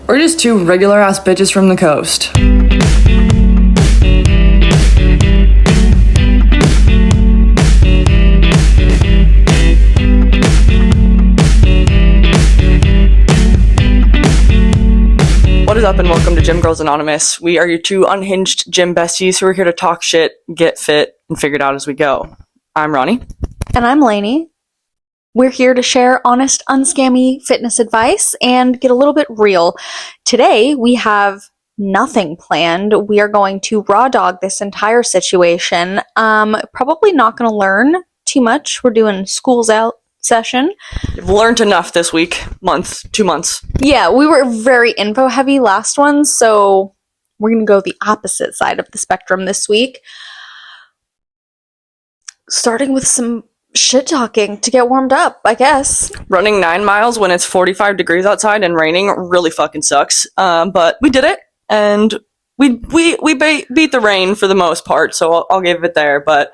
We're just two regular ass bitches from the coast. What is up and welcome to Gym Girls Anonymous. We are your two unhinged gym besties who are here to talk shit, get fit, and figure it out as we go. I'm Ronnie. And I'm Lainey. We're here to share honest, unscammy fitness advice and get a little bit real. Today, we have nothing planned. We are going to raw dog this entire situation. Probably not going to learn too much. We're doing school's out session. You've learned enough this week, month, 2 months. Yeah, we were very info heavy last one, so we're going to go the opposite side of the spectrum this week. Starting with some shit talking to get warmed up, I guess. Running 9 miles when it's 45 degrees outside and raining really fucking sucks. But we did it, and we beat the rain for the most part, so I'll give it there. But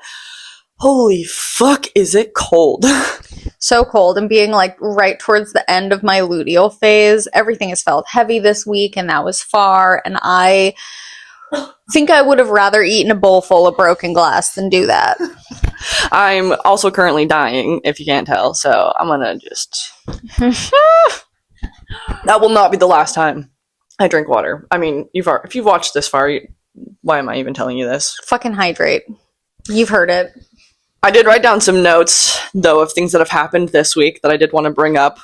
holy fuck, is it cold? So cold, and being like right towards the end of my luteal phase, everything has felt heavy this week, and that was far, and I think I would have rather eaten a bowl full of broken glass than do that. I'm also currently dying, if you can't tell, so I'm gonna just... That will not be the last time I drink water. I mean, if you've watched this far, why am I even telling you this? Fucking hydrate. You've heard it. I did write down some notes, though, of things that have happened this week that I did want to bring up.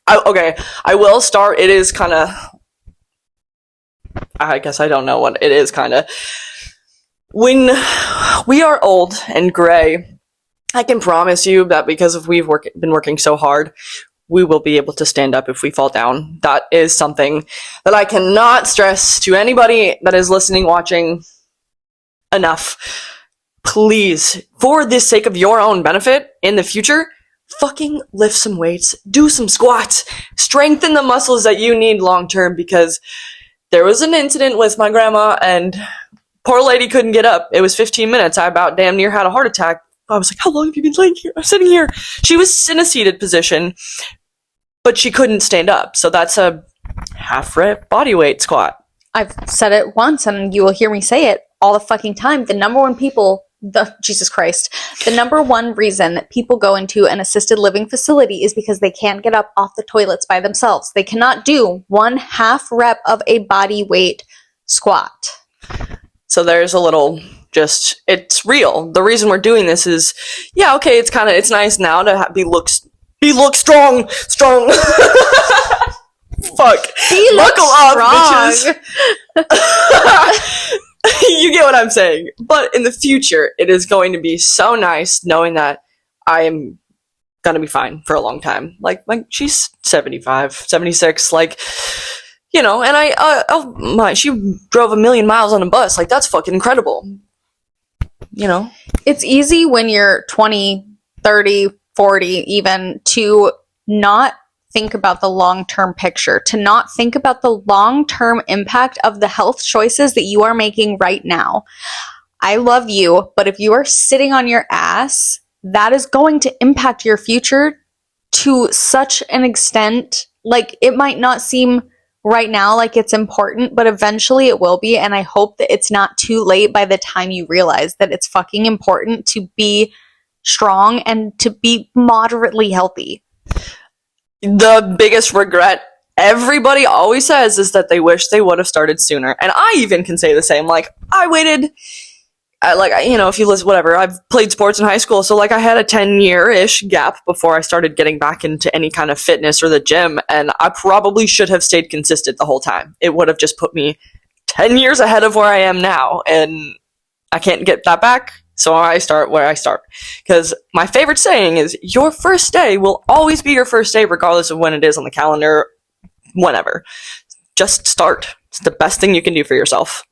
I will start. It is kind of... I guess I don't know what it is, kind of. When we are old and gray, I can promise you that because we've been working so hard, we will be able to stand up if we fall down. That is something that I cannot stress to anybody that is listening, watching enough. Please, for the sake of your own benefit in the future, fucking lift some weights, do some squats, strengthen the muscles that you need long term, because there was an incident with my grandma and poor lady couldn't get up. It was 15 minutes. I about damn near had a heart attack. I was like, how long have you been laying here? I'm sitting here. She was in a seated position, but she couldn't stand up. So that's a half rep body weight squat. I've said it once and you will hear me say it all the fucking time. The number one reason that people go into an assisted living facility is because they can't get up off the toilets by themselves. They cannot do one half rep of a body weight squat. So there's a little, it's real. The reason we're doing this is, yeah, okay, it's nice now to be look strong. Fuck. Buckle up, bitches. You get what I'm saying. But in the future, it is going to be so nice knowing that I am going to be fine for a long time. Like she's 75, 76, and she drove 1 million miles on a bus. Like, that's fucking incredible. It's easy when you're 20, 30, 40 even to not think about the long-term picture, to not think about the long-term impact of the health choices that you are making right now. I love you, but if you are sitting on your ass, that is going to impact your future to such an extent. Like, it might not seem right now like it's important, but eventually it will be, and I hope that it's not too late by the time you realize that it's fucking important to be strong and to be moderately healthy. The biggest regret everybody always says is that they wish they would have started sooner. And I even can say the same. Like, I waited, if you listen, whatever, I've played sports in high school, so I had a 10-year-ish gap before I started getting back into any kind of fitness or the gym, and I probably should have stayed consistent the whole time. It would have just put me 10 years ahead of where I am now, and I can't get that back. So I start where I start. Because my favorite saying is, your first day will always be your first day, regardless of when it is on the calendar, whenever. Just start. It's the best thing you can do for yourself.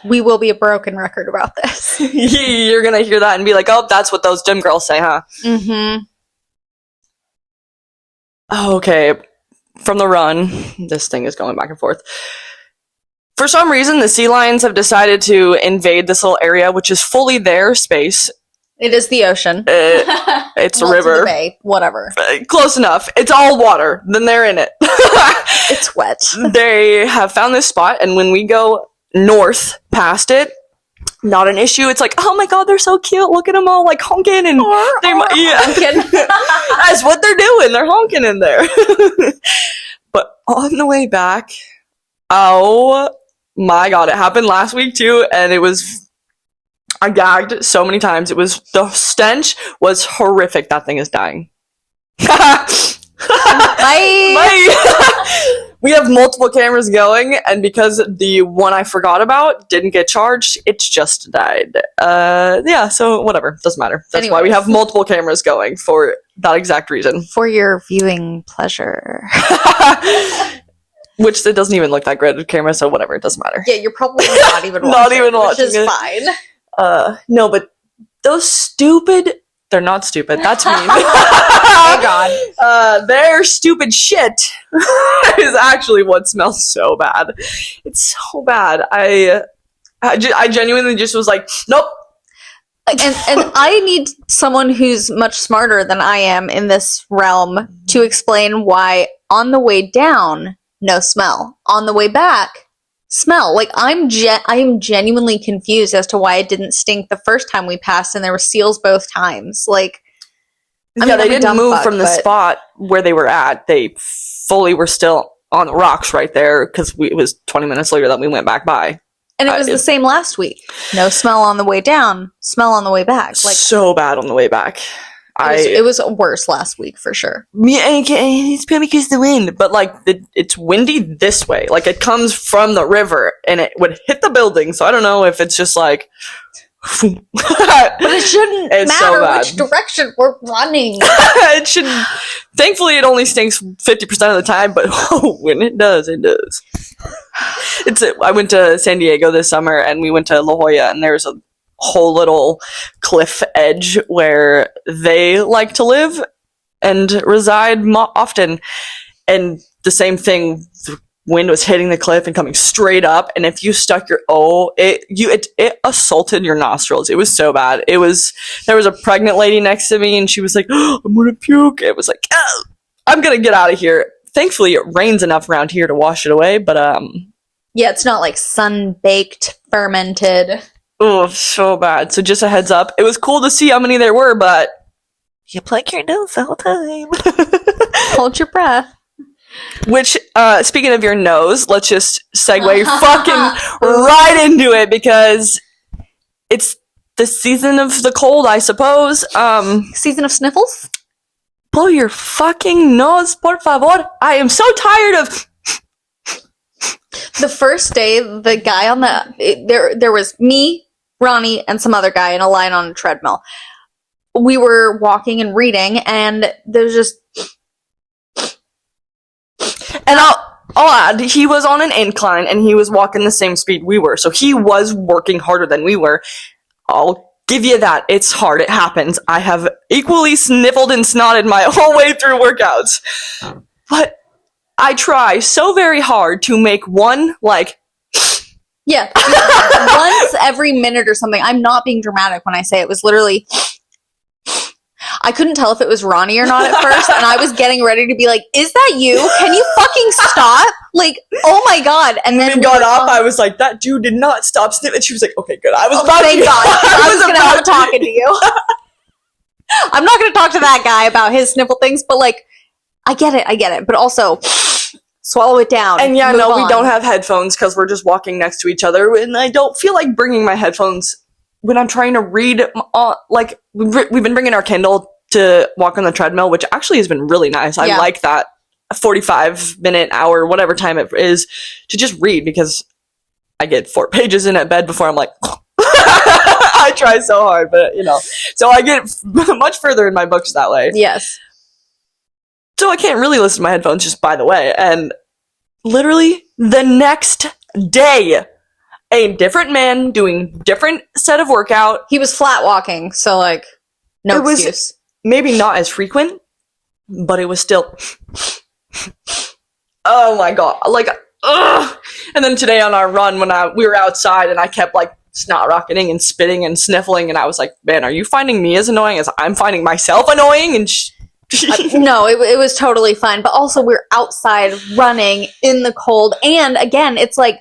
We will be a broken record about this. You're going to hear that and be like, oh, that's what those gym girls say, huh? Mm-hmm. Okay. From the run, this thing is going back and forth. For some reason, the sea lions have decided to invade this little area, which is fully their space. It is the ocean. It's a Well, river. the bay, whatever. Close enough. It's all water. Then they're in it. It's wet. They have found this spot, and when we go north past it, not an issue. It's like, oh my god, they're so cute. Look at them all like honking and Honking. That's what they're doing. They're honking in there. But on the way back, oh my god, it happened last week too, and I gagged so many times. The stench was horrific. That thing is dying. Bye. We have multiple cameras going, and because the one I forgot about didn't get charged, it's just died. Yeah, so whatever. Doesn't matter. That's why we have multiple cameras going for that exact reason. For your viewing pleasure. Which it doesn't even look that great with camera, so whatever. It doesn't matter. Yeah, you're probably not even watching. Not even watching which is it. fine. No, but those stupid... They're not stupid. That's mean. Oh god. Their stupid shit is actually what smells so bad. It's so bad. I genuinely just was like, nope. And I need someone who's much smarter than I am in this realm to explain why on the way down, no smell. On the way back, smell. Like I am genuinely confused as to why it didn't stink the first time we passed and there were seals both times. Like they didn't move from the spot where they were at. They fully were still on the rocks right there because it was 20 minutes later that we went back by. And it was the same last week. No smell on the way down, smell on the way back. Like so bad on the way back. It was worse last week for sure. Yeah, it's probably because of the wind, but like it's windy this way. Like it comes from the river and it would hit the building. So I don't know if it's just like. But it shouldn't It's matter so which direction we're running. It shouldn't. Thankfully, it only stinks 50% of the time, but when it does, it does. I went to San Diego this summer, and we went to La Jolla, and there's a whole little cliff edge where they like to live and reside often. And the same thing, the wind was hitting the cliff and coming straight up, and if you stuck it assaulted your nostrils. It was so bad. There was a pregnant lady next to me, and she was like, oh, I'm gonna puke. It was like, oh, I'm gonna get out of here. Thankfully, it rains enough around here to wash it away, but yeah, it's not like sun-baked, fermented. Oh, so bad. So just a heads up. It was cool to see how many there were, but you pluck your nose the whole time. Hold your breath. Which, speaking of your nose, let's just segue fucking right into it because it's the season of the cold, I suppose. Season of sniffles? Blow your fucking nose, por favor. I am so tired of... The first day, the guy on there was me, Ronnie, and some other guy in a line on a treadmill. We were walking and reading, and there's just... And I'll add, he was on an incline, and he was walking the same speed we were, so he was working harder than we were. I'll give you that. It's hard. It happens. I have equally sniffled and snotted my whole way through workouts. But I try so very hard to make one, like... Yeah. Once every minute or something. I'm not being dramatic when I say it was literally... I couldn't tell if it was Ronnie or not at first, and I was getting ready to be like, is that you? Can you fucking stop? Like, oh my god. And then we got up, I was like, that dude did not stop sniffing. She was like, okay, good. I was thank God. I was going to have talking to you. I'm not going to talk to that guy about his sniffle things, but like, I get it. But also, swallow it down. And yeah, no, we don't have headphones because we're just walking next to each other, and I don't feel like bringing my headphones when I'm trying to read. Like, we've been bringing our Kindle to walk on the treadmill, which actually has been really nice. I like that 45-minute, hour, whatever time it is, to just read, because I get 4 pages in at bed before I'm like, I try so hard, but so I get much further in my books that way. Yes. So I can't really listen to my headphones, just by the way. And literally the next day, a different man doing different set of workout. He was flat walking, so like, no excuse. Maybe not as frequent, but it was still... Oh my god. Like, ugh! And then today on our run, when we were outside and I kept like snot rocketing and spitting and sniffling, and I was like, man, are you finding me as annoying as I'm finding myself annoying? And no, it was totally fine. But also, we're outside running in the cold. And again, it's like,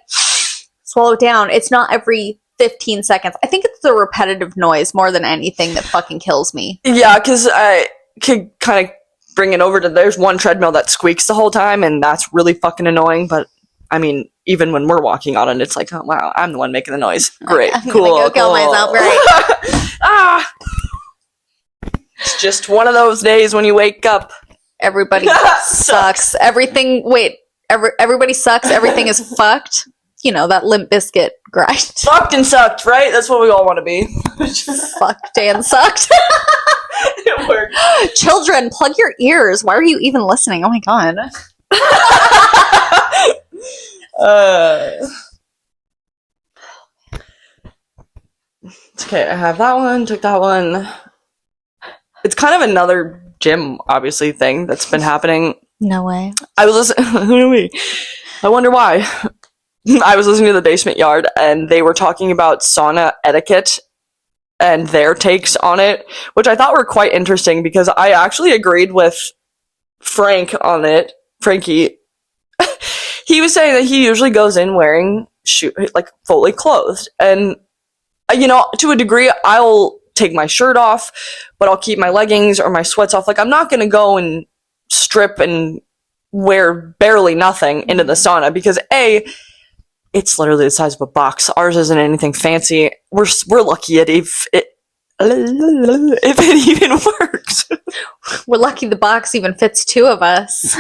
swallow it down. It's not every 15 seconds. I think it's the repetitive noise more than anything that fucking kills me. Yeah, because I could kind of bring it over to there's one treadmill that squeaks the whole time, and that's really fucking annoying. But I mean, even when we're walking on it, it's like, oh wow, I'm the one making the noise. Great, I'm cool. gonna go kill myself. Right? It's just one of those days when you wake up. Everybody sucks. Everything. Wait. Everybody sucks. Everything is fucked. You know, that Limp Bizkit grind. Fucked and sucked, right? That's what we all want to be. Fucked and sucked. It worked. Children, plug your ears. Why are you even listening? Oh my god. It's okay, I have that one, took that one. It's kind of another gym, obviously, thing that's been happening. No way. I was listening. I wonder why. I was listening to the Basement Yard, and they were talking about sauna etiquette and their takes on it, which I thought were quite interesting because I actually agreed with Frank on it. Frankie. He was saying that he usually goes in wearing like fully clothed, and you know, to a degree, I'll take my shirt off, but I'll keep my leggings or my sweats off. Like, I'm not gonna go and strip and wear barely nothing into the sauna because A, it's literally the size of a box. Ours isn't anything fancy. We're lucky if it even works. We're lucky the box even fits two of us.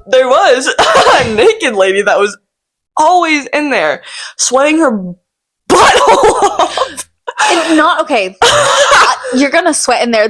There was a naked lady that was always in there, sweating her butthole off. And not okay. You're gonna sweat in there.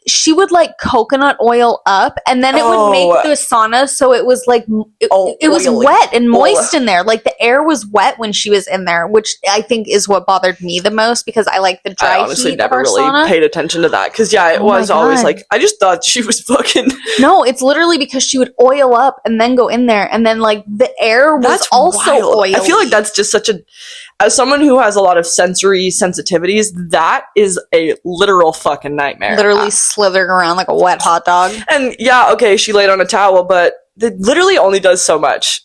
She would like coconut oil up, and then it would make the sauna so it was like it was wet and moist in there. Like the air was wet when she was in there, which I think is what bothered me the most because I like the dry I honestly heat never of our really sauna. paid attention to that because it was always like I just thought she was fucking. No, it's literally because she would oil up and then go in there, and then like the air was That's also wild. oily. I feel like that's just such a. As someone who has a lot of sensory sensitivities, that is a literal fucking nightmare. Literally slithering around like a wet hot dog. And yeah, okay, she laid on a towel, but it literally only does so much.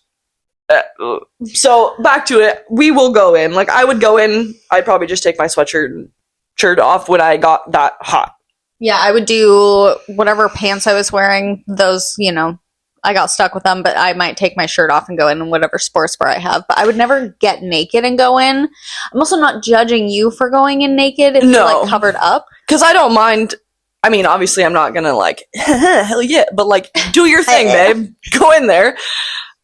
So back to it, we will go in. Like I would go in, I'd probably just take my sweatshirt and shirt off when I got that hot. Yeah, I would do whatever pants I was wearing. Those, you know, I got stuck with them, but I might take my shirt off and go in whatever sports bra I have. But I would never get naked and go in. I'm also not judging you for going in naked if you're like covered up. Because I don't mind. I mean, obviously, I'm not gonna like, hell yeah, but like, do your thing, babe. Go in there.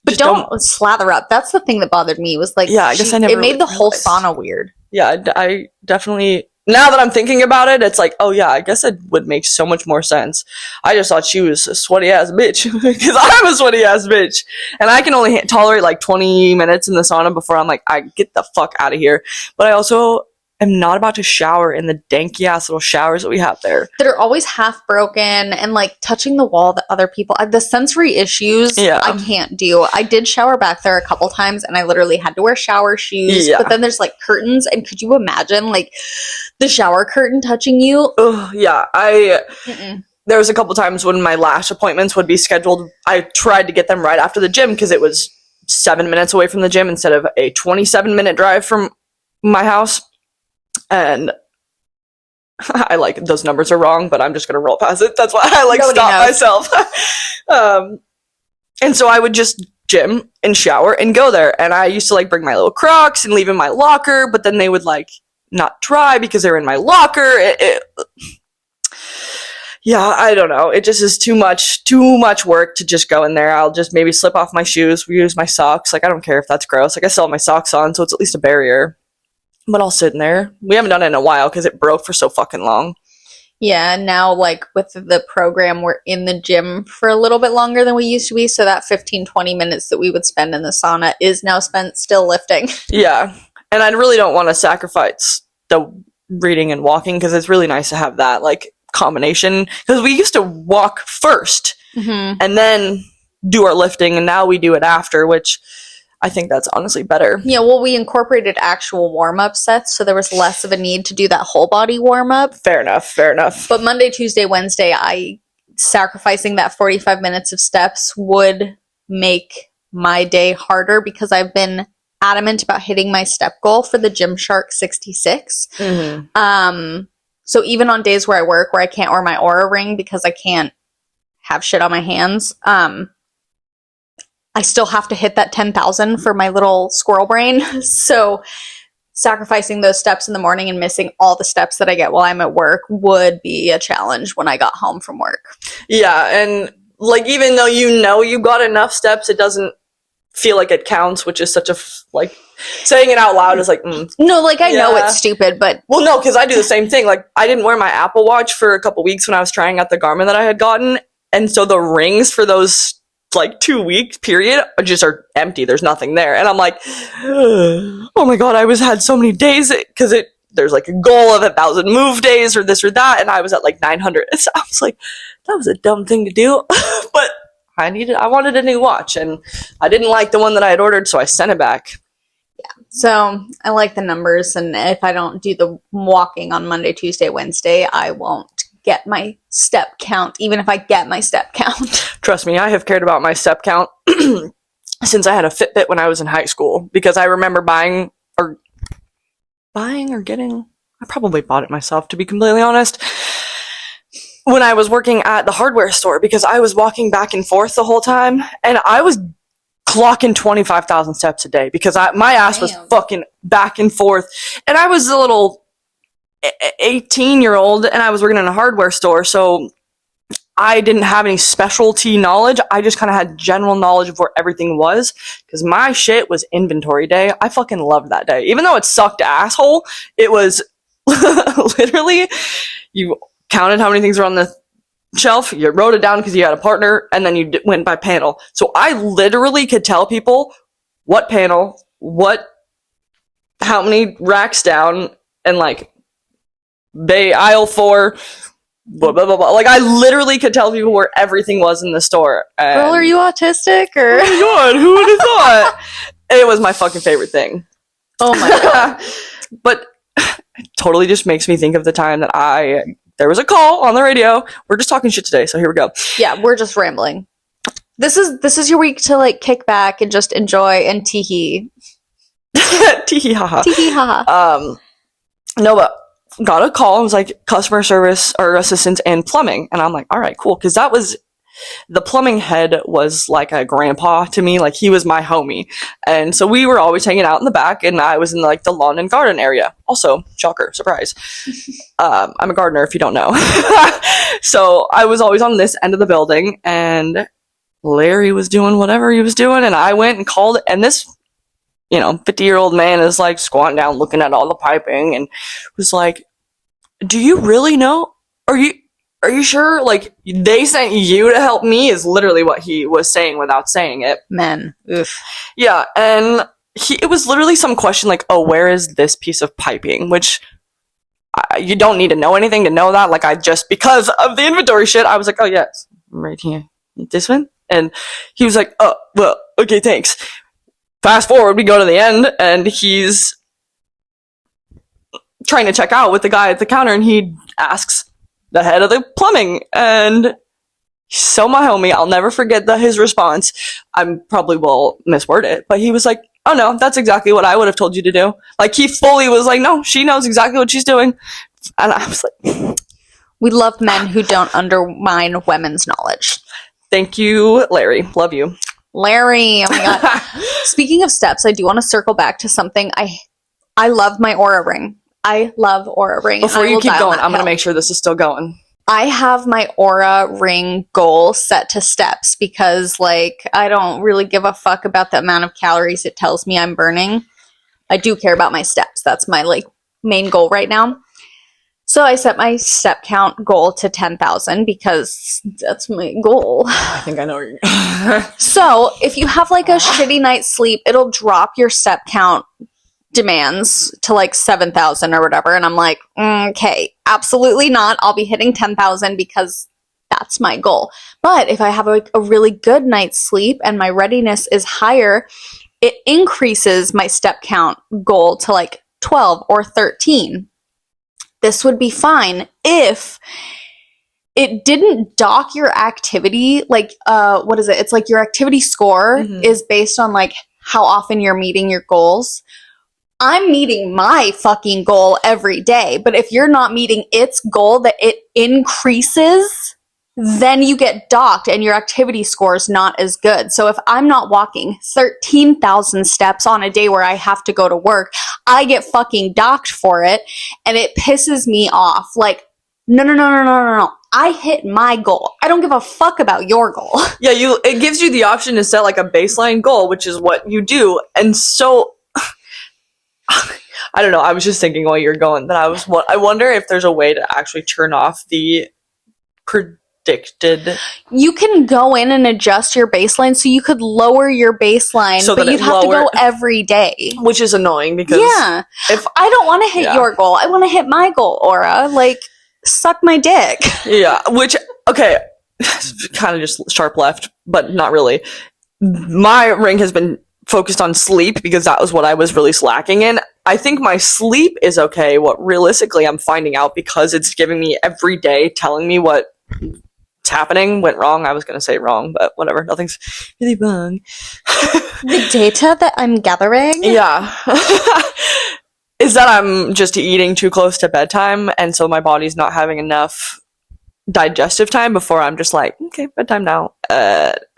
But don't slather up. That's the thing that bothered me was like, yeah, I guess I never. It made the whole realized. sauna weird. Yeah, I definitely. Now that I'm thinking about it, it's like, oh yeah, I guess it would make so much more sense. I just thought she was a sweaty ass bitch because I'm a sweaty ass bitch, and I can only tolerate like 20 minutes in the sauna before I'm like, I get the fuck out of here. But I also am not about to shower in the danky ass little showers that we have there that are always half broken and like touching the wall that other people. The sensory issues, I can't do. I did shower back there a couple times, and I literally had to wear shower shoes. Yeah. But then there's like curtains, and could you imagine like the shower curtain touching you? Yeah, there was a couple times when my lash appointments would be scheduled. I tried to get them right after the gym because it was 7 minutes away from the gym instead of a 27-minute drive from my house. And I like those numbers are wrong, but I'm just gonna roll past it. That's why I like Nobody stop knows. myself. And so I would just gym and shower and go there. And I used to like bring my little Crocs and leave in my locker, but then they would like not dry because they're in my locker. Yeah, I don't know. It just is too much work to just go in there. I'll just maybe slip off my shoes, reuse my socks. Like I don't care if that's gross. Like I still have my socks on, so it's at least a barrier. But I'll sit in there. We haven't done it in a while because it broke for so fucking long. Yeah, now, like, with the program, we're in the gym for a little bit longer than we used to be, so that 15-20 minutes that we would spend in the sauna is now spent still lifting. Yeah, and I really don't want to sacrifice the reading and walking because it's really nice to have that, like, combination. Because we used to walk first and then do our lifting, and now we do it after, which I think that's honestly better. Yeah, well, we incorporated actual warm-up sets, so there was less of a need to do that whole body warm-up. Fair enough. But Monday, Tuesday, Wednesday, sacrificing that 45 minutes of steps would make my day harder because I've been adamant about hitting my step goal for the Gymshark 66. So even on days where I work, where I can't wear my Aura ring because I can't have shit on my hands, I still have to hit that 10,000 for my little squirrel brain. So sacrificing those steps in the morning and missing all the steps that I get while I'm at work would be a challenge when I got home from work. Yeah, and like even though you got enough steps, it doesn't feel like it counts, which is such a like saying it out loud is like no, like I know it's stupid, but well, no, because I do the same thing. Like I didn't wear my Apple Watch for a couple weeks when I was trying out the Garmin that I had gotten, and so the rings for those like 2 week period are empty. There's nothing there, and I'm like, oh my god, I had so many days because there's like a goal of 1,000 move days or this or that, and I was at like 900. So I was like, that was a dumb thing to do, but I wanted a new watch, and I didn't like the one that I had ordered, so I sent it back. Yeah, so I like the numbers, and if I don't do the walking on Monday, Tuesday, Wednesday, I won't get my step count, even if I get my step count. Trust me, I have cared about my step count since I had a Fitbit when I was in high school, because I remember buying or getting, I probably bought it myself, to be completely honest, when I was working at the hardware store, because I was walking back and forth the whole time, and I was clocking 25,000 steps a day because my ass was fucking back and forth, and I was a little 18-year-old, and I was working in a hardware store, so I didn't have any specialty knowledge. I just kind of had general knowledge of where everything was, because my shit was inventory day. I fucking loved that day. Even though it sucked asshole, it was literally, you counted how many things were on the shelf, you wrote it down because you had a partner, and then you went by panel. So I literally could tell people what panel, how many racks down, and like, aisle 4, blah, blah, blah, blah. Like, I literally could tell people where everything was in the store. Girl, are you autistic? Or? Oh my god, who would have thought? It was my fucking favorite thing. Oh my god. But it totally just makes me think of the time that there was a call on the radio. We're just talking shit today, so here we go. Yeah, we're just rambling. This is your week to like kick back and just enjoy and tee-hee. Tee-hee haha. Tee-hee haha. No, but got a call. It was like customer service or assistance and plumbing. And I'm like, all right, cool. Because the plumbing head was like a grandpa to me. Like, he was my homie. And so we were always hanging out in the back, and I was in like the lawn and garden area. Also, shocker, surprise. I'm a gardener if you don't know. So I was always on this end of the building, and Larry was doing whatever he was doing, and I went and called it, and this 50-year-old man is like squatting down looking at all the piping and was like, do you really know? Are you sure? Like, they sent you to help me is literally what he was saying without saying it. Men. Oof. Yeah, and it was literally some question like, oh, where is this piece of piping? Which you don't need to know anything to know that. Like, because of the inventory shit, I was like, oh, yes, right here. This one? And he was like, oh, well, okay, thanks. Fast forward, we go to the end, and he's trying to check out with the guy at the counter, and he asks the head of the plumbing, and he's so my homie. I'll never forget his response. I probably will misword it, but he was like, oh no, that's exactly what I would have told you to do. Like, he fully was like, no, she knows exactly what she's doing. And I was like, we love men who don't undermine women's knowledge. Thank you, Larry. Love you. Larry, oh my god. Speaking of steps, I do want to circle back to something. I love my Aura ring. I love Aura ring. Before you keep going, I'm going to make sure this is still going. I have my Aura ring goal set to steps because, like, I don't really give a fuck about the amount of calories it tells me I'm burning. I do care about my steps. That's my, like, main goal right now. So I set my step count goal to 10,000 because that's my goal. I think I know where you're going. So if you have like a shitty night's sleep, it'll drop your step count demands to like 7,000 or whatever. And I'm like, okay, absolutely not. I'll be hitting 10,000 because that's my goal. But if I have a really good night's sleep and my readiness is higher, it increases my step count goal to like 12 or 13. This would be fine if it didn't dock your activity. Like, what is it? It's like your activity score is based on like how often you're meeting your goals. I'm meeting my fucking goal every day, but if you're not meeting its goal that it increases, then you get docked and your activity score is not as good. So if I'm not walking 13,000 steps on a day where I have to go to work, I get fucking docked for it, and it pisses me off. Like, no. I hit my goal. I don't give a fuck about your goal. Yeah, it gives you the option to set like a baseline goal, which is what you do. And so I don't know, I was just thinking while you're going that I wonder if there's a way to actually turn off the predicted. You can go in and adjust your baseline, so you could lower your baseline, So but that you'd it have to lower- go every day. Which is annoying because if I don't want to hit your goal, I want to hit my goal, Aura. Like, suck my dick. Yeah, which, okay, kind of just sharp left, but not really. My ring has been focused on sleep because that was what I was really slacking in. I think my sleep is okay. What realistically I'm finding out, because it's giving me every day, telling me what's happening, went wrong. I was going to say wrong, but whatever. Nothing's really wrong. The data that I'm gathering? Yeah. Is that I'm just eating too close to bedtime, and so my body's not having enough digestive time before I'm just like, okay, bedtime now.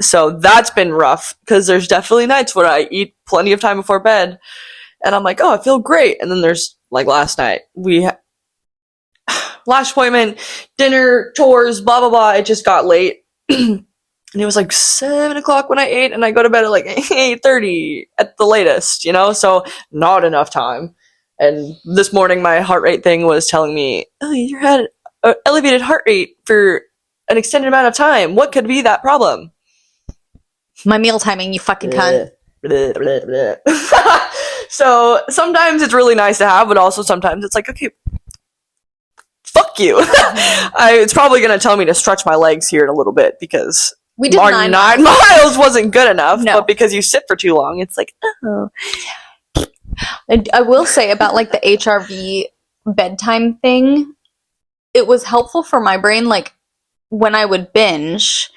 So that's been rough, because there's definitely nights where I eat plenty of time before bed, and I'm like, oh, I feel great. And then there's, like last night, last appointment, dinner, chores, blah, blah, blah. It just got late. And it was like 7 o'clock when I ate, and I go to bed at like 8:30 at the latest, so not enough time. And this morning, my heart rate thing was telling me, oh, you had an elevated heart rate for an extended amount of time. What could be that problem? My meal timing, you fucking cunt. So sometimes it's really nice to have, but also sometimes it's like, okay, fuck you. It's probably going to tell me to stretch my legs here in a little bit, because We did our 9 miles wasn't good enough. No. But because you sit for too long, it's like, oh. And I will say about like the HRV bedtime thing, it was helpful for my brain. Like, when I would binge,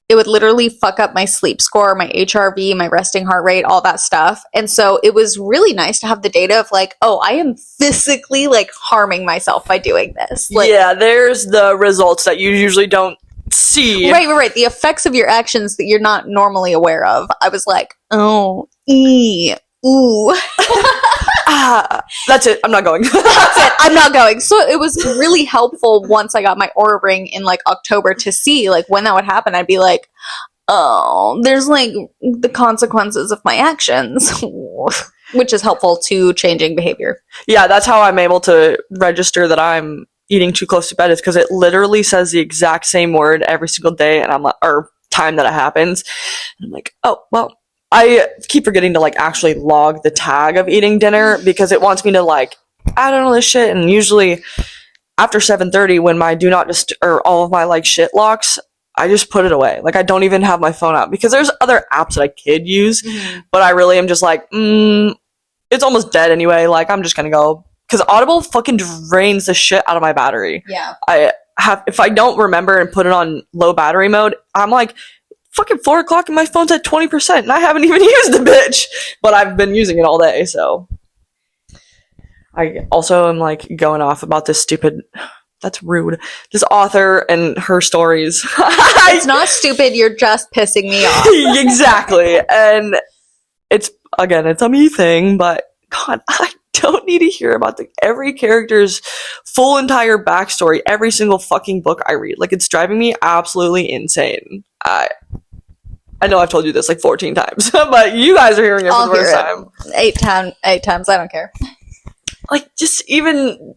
it would literally fuck up my sleep score, my HRV, my resting heart rate, all that stuff. And so it was really nice to have the data of like, oh, I am physically like harming myself by doing this. Like, yeah, there's the results that you usually don't see. Right. The effects of your actions that you're not normally aware of. I was like, oh, ooh. That's it. I'm not going. That's it. I'm not going. So it was really helpful once I got my Aura ring in like October to see like when that would happen. I'd be like, oh, there's like the consequences of my actions, which is helpful to changing behavior. Yeah, that's how I'm able to register that I'm eating too close to bed, is because it literally says the exact same word every single day, and I'm like, or time that it happens. And I'm like, oh, well. I keep forgetting to like actually log the tag of eating dinner, because it wants me to like add on all this shit. And usually after 7:30, when my do not or all of my like shit locks, I just put it away. Like, I don't even have my phone out, because there's other apps that I could use, but I really am just like, it's almost dead anyway. Like, I'm just gonna go, because Audible fucking drains the shit out of my battery. Yeah. If I don't remember and put it on low battery mode, I'm like, fucking 4 o'clock and my phone's at 20%, and I haven't even used the bitch, but I've been using it all day. So I also am like going off about this stupid, that's rude, this author and her stories. It's not stupid, you're just pissing me off. Exactly. And it's a me thing, but God, I don't need to hear about every character's full entire backstory every single fucking book I read. Like, it's driving me absolutely insane. I know I've told you this like 14 times, but you guys are hearing it for the first time. 8 times, I don't care. Like, just even,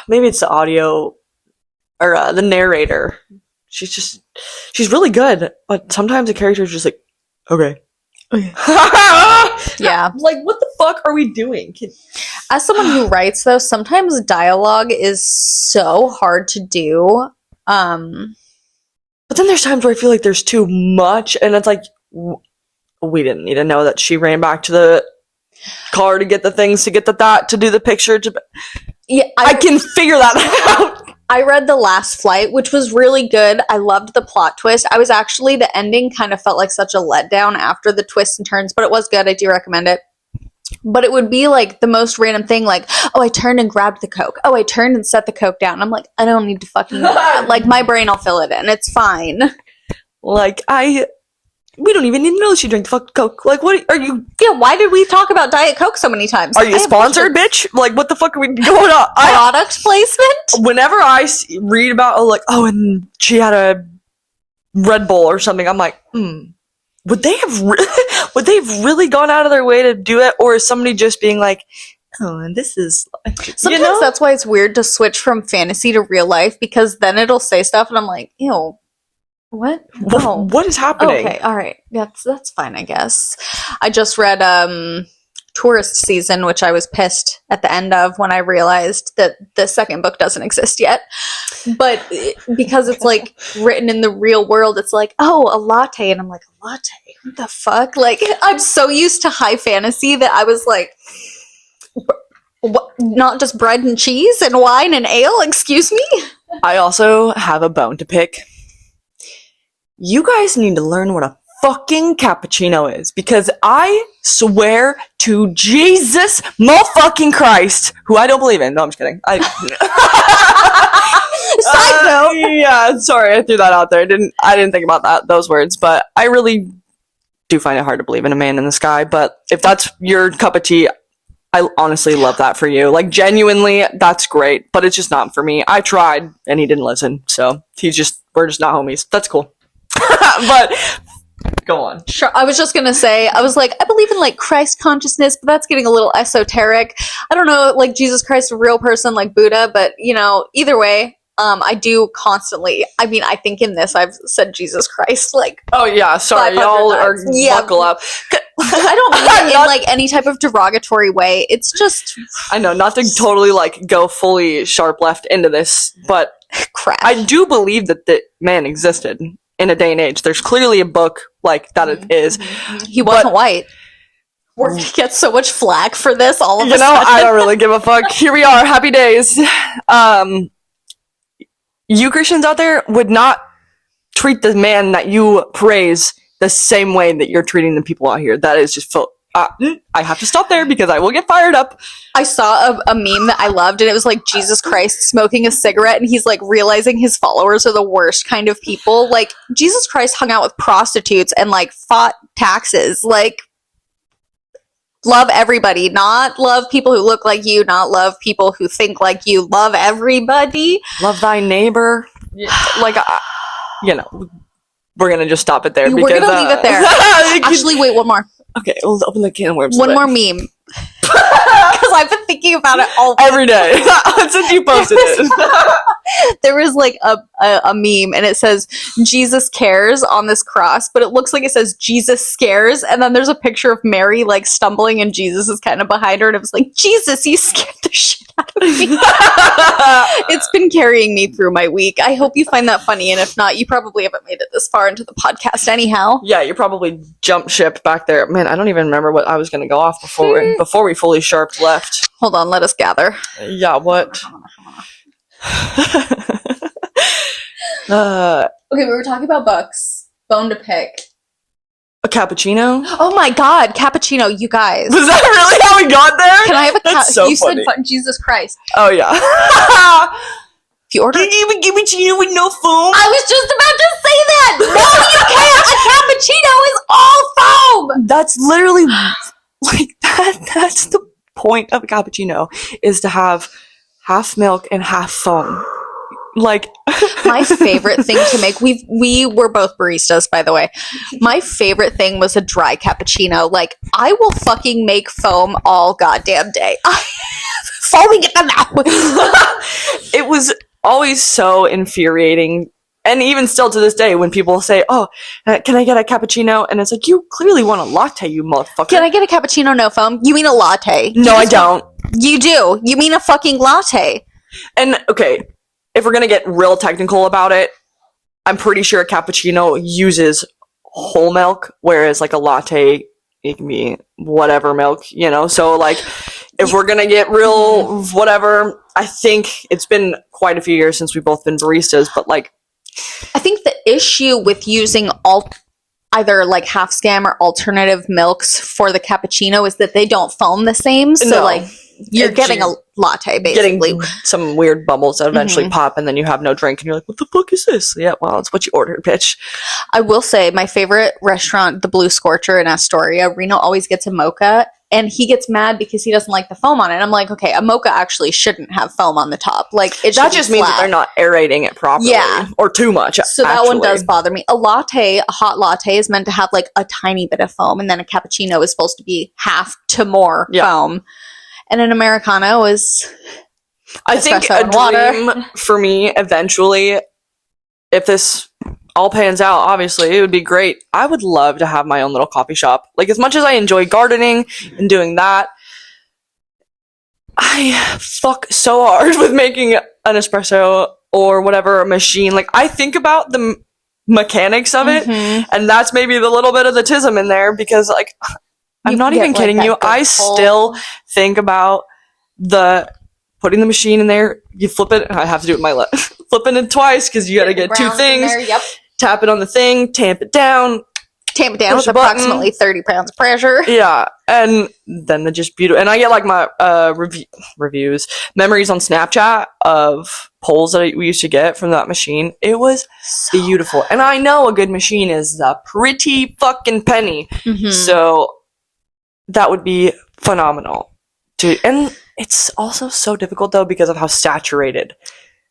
maybe it's the audio, or the narrator. She's really good, but sometimes the character is just like, okay. Yeah. Like, what the fuck are we doing? As someone who writes, though, sometimes dialogue is so hard to do. But then there's times where I feel like there's too much, and it's like, we didn't need to know that she ran back to the car to get the things, to get that, to do the picture. Yeah, I can figure that out. I read The Last Flight, which was really good. I loved the plot twist. The ending kind of felt like such a letdown after the twists and turns, but it was good. I do recommend it. But it would be like the most random thing, like, oh, I turned and grabbed the Coke. Oh, I turned and set the Coke down. I'm like, I don't need to fucking know that. Like, my brain, I'll fill it in. It's fine. Like, we don't even need to know she drank the fucking Coke. Like, what are you? Yeah, why did we talk about Diet Coke so many times? Are you sponsored, bitch? Like, what the fuck are we going on? Product placement? Whenever I read about, and she had a Red Bull or something, I'm like, would they have really gone out of their way to do it, or is somebody just being like, oh, and this is, sometimes that's why it's weird to switch from fantasy to real life, because then it'll say stuff and I'm like, ew, what? Oh. What is happening? Okay, all right, that's fine, I guess. I just read Tourist Season, which I was pissed at the end of when I realized that the second book doesn't exist yet. But because it's like written in the real world, it's like, oh, a latte. And I'm like, a latte? What the fuck? Like, I'm so used to high fantasy that I was like, what? Not just bread and cheese and wine and ale? Excuse me? I also have a bone to pick. You guys need to learn what a fucking cappuccino is, because I swear to Jesus motherfucking Christ, who I don't believe in. No, I'm just kidding. Side note. Yeah, sorry, I threw that out there. I didn't think about those words, but I really do find it hard to believe in a man in the sky. But if that's your cup of tea, I honestly love that for you. Like, genuinely, that's great, but it's just not for me. I tried, and he didn't listen, so we're just not homies. That's cool. But go on. Sure. I was just gonna say, I was like, I believe in like Christ consciousness, but that's getting a little esoteric. I don't know, like Jesus Christ, a real person like Buddha, but either way, I do constantly. I mean, I think in this I've said Jesus Christ like. Oh yeah, sorry, y'all are buckle up. I don't mean it in like any type of derogatory way. It's just. I know, not to totally like go fully sharp left into this, but crap. I do believe that the man existed in a day and age. There's clearly a book like that. It is. He wasn't white. We're gonna get so much flack for this. All of a sudden. I don't really give a fuck. Here we are. Happy days. You Christians out there would not treat the man that you praise the same way that you're treating the people out here. That is just I have to stop there because I will get fired up. I saw a meme that I loved, and it was like Jesus Christ smoking a cigarette, and he's like realizing his followers are the worst kind of people. Like, Jesus Christ hung out with prostitutes and like fought taxes. Like, love everybody, not love people who look like you, not love people who think like you. Love everybody. Love thy neighbor. Like, we're gonna just stop it there. We're gonna leave it there. Actually, wait, one more. Okay, we'll open the can of worms. One more meme. Because I've been thinking about it all every day since you posted it. There was like a meme, and it says Jesus cares on this cross, but it looks like it says Jesus scares, and then there's a picture of Mary like stumbling, and Jesus is kind of behind her, and it was like, Jesus, you scared the shit out of me. It's been carrying me through my week. I hope you find that funny, and if not, you probably haven't made it this far into the podcast anyhow. Yeah, you probably jumped ship back there. Man, I don't even remember what I was going to go off before we fully sharped left. Hold on, let us gather. Yeah, what? Okay, we were talking about books. Bone to pick. A cappuccino? Oh my god, cappuccino, you guys. Was that really how we got there? Can I have a That's so you funny. said Jesus Christ. Oh yeah. If you order Can you even cappuccino with no foam? I was just about to say that! No, you can't! A cappuccino is all foam! That's literally like that's the point of a cappuccino, is to have half milk and half foam. Like my favorite thing to make, we were both baristas, by the way. My favorite thing was a dry cappuccino. Like, I will fucking make foam all goddamn day. Foaming at the mouth. It was always so infuriating, and even still to this day, when people say, "Oh, can I get a cappuccino?" and it's like, you clearly want a latte, you motherfucker. Can I get a cappuccino no foam? You mean a latte? No, I don't. You do. You mean a fucking latte. And okay, if we're gonna get real technical about it, I'm pretty sure a cappuccino uses whole milk, whereas like a latte, it can be whatever milk, so like if we're gonna get real whatever, I think it's been quite a few years since we've both been baristas, but like I think the issue with using either like half skim or alternative milks for the cappuccino is that they don't foam the same, so like you're getting a latte, basically. Getting some weird bubbles that eventually pop, and then you have no drink, and you're like, what the fuck is this? Yeah, well, it's what you ordered, bitch. I will say, my favorite restaurant, the Blue Scorcher in Astoria, Reno always gets a mocha, and he gets mad because he doesn't like the foam on it. I'm like, okay, a mocha actually shouldn't have foam on the top. Like, it that just means that they're not aerating it properly. Yeah. Or too much, so that one does bother me. A hot latte is meant to have, like, a tiny bit of foam, and then a cappuccino is supposed to be half to more foam. And an Americano is I think a dream for me eventually, if this all pans out, obviously, it would be great. I would love to have my own little coffee shop. Like, as much as I enjoy gardening and doing that, I fuck so hard with making an espresso or whatever machine. Like, I think about the mechanics of it, and that's maybe the little bit of the tism in there, because, like, I'm not even kidding you. I still think about putting the machine in there. You flip it. I have to do it with my left. Flipping it twice because you got to get two things. Tap it on the thing. Tamp it down. Tamp it down with approximately 30 pounds of pressure. Yeah, and then the just beautiful. And I get like my reviews, memories on Snapchat of polls that we used to get from that machine. It was so beautiful. And I know a good machine is a pretty fucking penny. So that would be phenomenal. And it's also so difficult, though, because of how saturated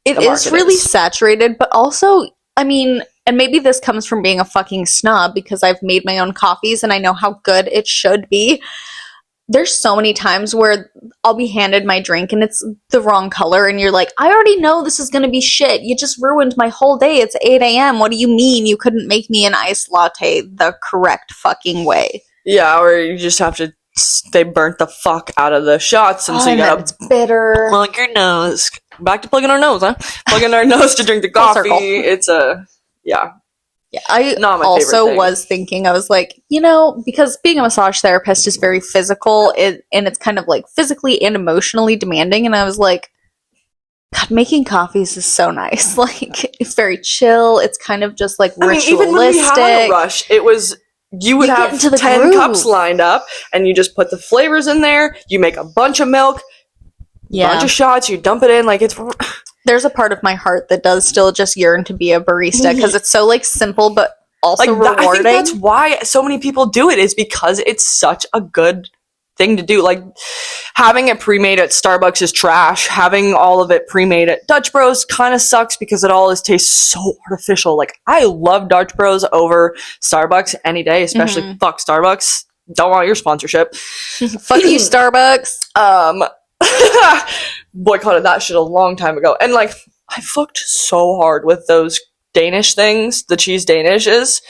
it is. Really saturated, but also, I mean, and maybe this comes from being a fucking snob, because I've made my own coffees and I know how good it should be. There's so many times where I'll be handed my drink and it's the wrong color, and you're like, I already know this is going to be shit. You just ruined my whole day. It's 8 a.m. What do you mean you couldn't make me an iced latte the correct fucking way? Yeah, or you just have to, they burnt the fuck out of the shots, and so you gotta it's bitter. Plug your nose. Back to plugging our nose, huh? Plugging our nose to drink the coffee. It's yeah. I also was thinking, I was like, because being a massage therapist is very physical, and it's kind of like physically and emotionally demanding, and I was like, God, making coffees is so nice. Like, it's very chill. It's kind of just like ritualistic. Even when we had a rush, it was, you would have 10 cups lined up, and you just put the flavors in there, you make a bunch of milk, bunch of shots, you dump it in, like, it's... There's a part of my heart that does still just yearn to be a barista, because it's so, like, simple, but also rewarding. I think that's why so many people do it, is because it's such a good thing to do. Like, having it pre-made at Starbucks is trash. Having all of it pre-made at Dutch Bros kind of sucks, because it all tastes so artificial. Like, I love Dutch Bros over Starbucks any day, especially fuck Starbucks. Don't want your sponsorship. Fuck you, Starbucks. Boycotted that shit a long time ago. And, like, I fucked so hard with those Danish things, the cheese Danishes,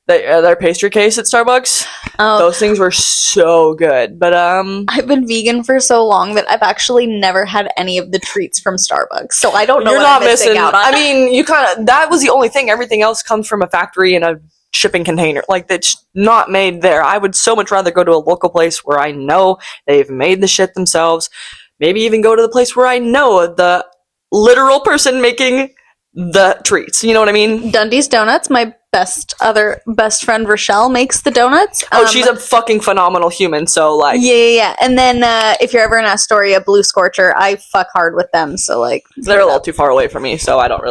their pastry case at Starbucks. Those things were so good. But I've been vegan for so long that I've actually never had any of the treats from Starbucks, so I don't know. You're not missing out on. I mean, you kind of, that was the only thing. Everything else comes from a factory in a shipping container. Like, that's not made there. I would so much rather go to a local place where I know they've made the shit themselves. Maybe even go to the place where I know the literal person making the treats. You know what I mean? Dundee's Donuts. My best friend Rochelle makes the donuts. She's a fucking phenomenal human. So, like, yeah. And then if you're ever in Astoria, Blue Scorcher, I fuck hard with them. So, like, they're a little too far away from me, so I don't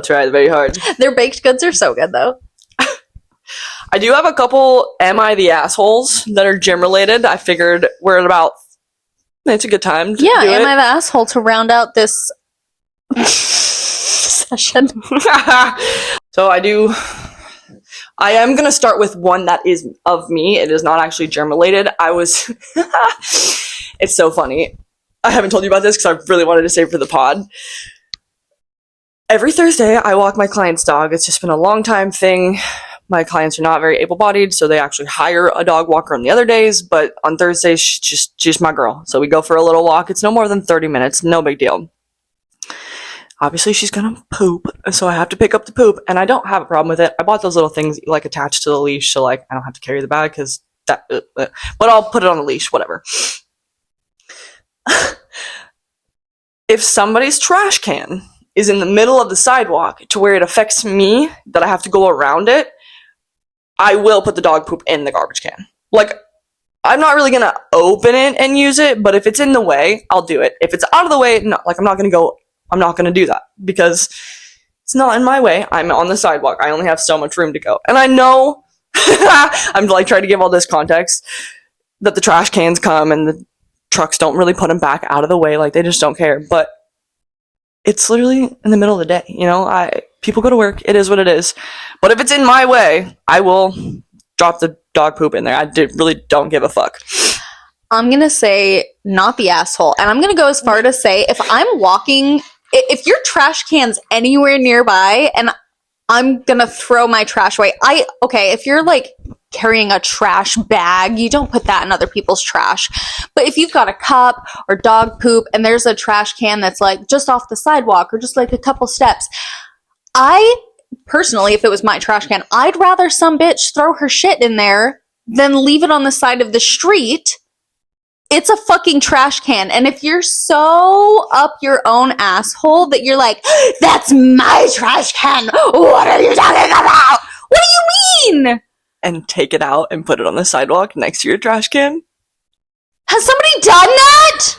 try very hard. Their baked goods are so good, though. I do have a couple Am I the Assholes that are gym related. I figured we're at about, it's a good time to do it. Am I the asshole to round out this session? So I am going to start with one that is of me. It is not actually germ related. It's so funny. I haven't told you about this because I really wanted to save for the pod. Every Thursday, I walk my client's dog. It's just been a long time thing. My clients are not very able-bodied, so they actually hire a dog walker on the other days, but on Thursdays, she's my girl. So we go for a little walk. It's no more than 30 minutes. No big deal. obviously she's gonna poop, so I have to pick up the poop, and I don't have a problem with it. I bought those little things like attached to the leash, so like I don't have to carry the bag because that. But I'll put it on the leash, whatever. If somebody's trash can is in the middle of the sidewalk to where it affects me, that I have to go around it, I will put the dog poop in the garbage can. Like, I'm not really gonna open it and use it, but if it's in the way, I'll do it. If it's out of the way, no, like I'm not gonna do that because it's not in my way. I'm on the sidewalk. I only have so much room to go. And I know I'm like trying to give all this context that the trash cans come and the trucks don't really put them back out of the way, like they just don't care. But it's literally in the middle of the day, you know. People go to work. It is what it is. But if it's in my way, I will drop the dog poop in there. I really don't give a fuck. I'm gonna say not the asshole, and I'm gonna go as far to say if I'm walking, if your trash can's anywhere nearby, and I'm gonna throw my trash away. If you're like carrying a trash bag, you don't put that in other people's trash. But if you've got a cup or dog poop and there's a trash can that's like just off the sidewalk or just like a couple steps, I personally, if it was my trash can, I'd rather some bitch throw her shit in there than leave it on the side of the street. It's a fucking trash can. And if you're so up your own asshole that you're like, that's my trash can, what are you talking about? What do you mean? And take it out and put it on the sidewalk next to your trash can. Has somebody done that?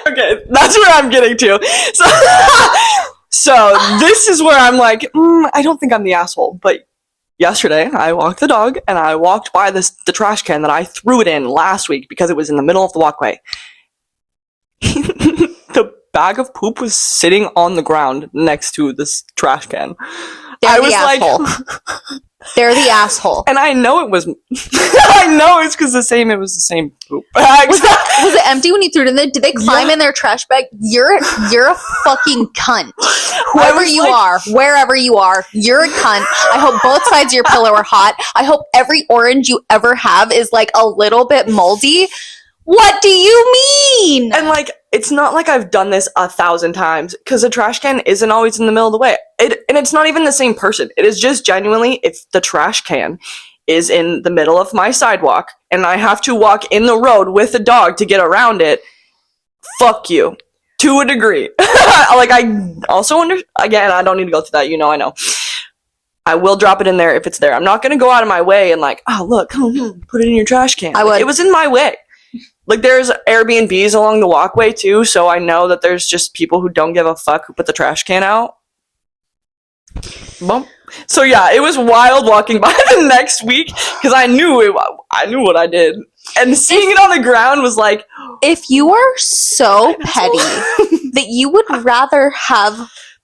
Okay, that's where I'm getting to. So this is where I'm like, I don't think I'm the asshole. But yesterday, I walked the dog, and I walked by the trash can that I threw it in last week because it was in the middle of the walkway. The bag of poop was sitting on the ground next to this trash can. They're the asshole. They're the asshole. And I know it was. I know it's because it was the same poop bag. Was it empty when you threw it in there? Did they climb in their trash bag? You're a fucking cunt. Whoever you are, wherever you are, you're a cunt. I hope both sides of your pillow are hot. I hope every orange you ever have is like a little bit moldy. What do you mean? And like, it's not like I've done this 1,000 times because a trash can isn't always in the middle of the way. And it's not even the same person. It is just genuinely, if the trash can is in the middle of my sidewalk and I have to walk in the road with a dog to get around it, fuck you. To a degree. Like, I also again, I don't need to go through that. You know, I know. I will drop it in there if it's there. I'm not going to go out of my way and like, oh, look, put it in your trash can. I would. It was in my way. Like, there's Airbnbs along the walkway, too, so I know that there's just people who don't give a fuck who put the trash can out. Bump. So, yeah, it was wild walking by the next week, because I knew what I did. And seeing it on the ground was like... If you are so petty that you would rather have...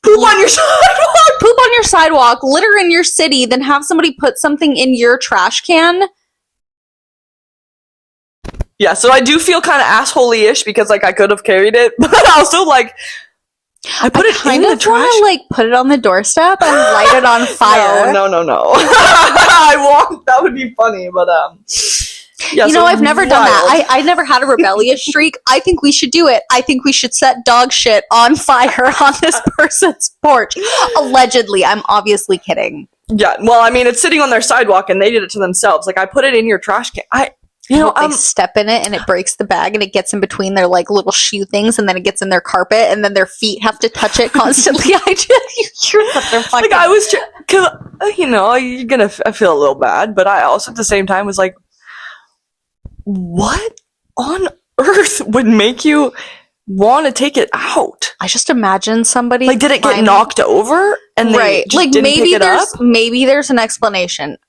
Poop on your sidewalk! Poop on your sidewalk, litter in your city, than have somebody put something in your trash can... Yeah, so I do feel kind of asshole-ish because, like, I could have carried it, but also, like, I put it in the trash. I want to, like, put it on the doorstep and light it on fire. No. That would be funny, but, yeah, you know, I've never done that. I never had a rebellious streak. I think we should do it. I think we should set dog shit on fire on this person's porch. Allegedly. I'm obviously kidding. Yeah, well, I mean, it's sitting on their sidewalk, and they did it to themselves. Like, I put it in your trash can. They step in it and it breaks the bag and it gets in between their like little shoe things and then it gets in their carpet and then their feet have to touch it constantly. You're fucking... Like, I was, cause, you know, I feel a little bad, but I also at the same time was like, what on earth would make you want to take it out? I just imagine somebody like, did it get knocked over and they just like didn't maybe pick it up? Maybe there's an explanation.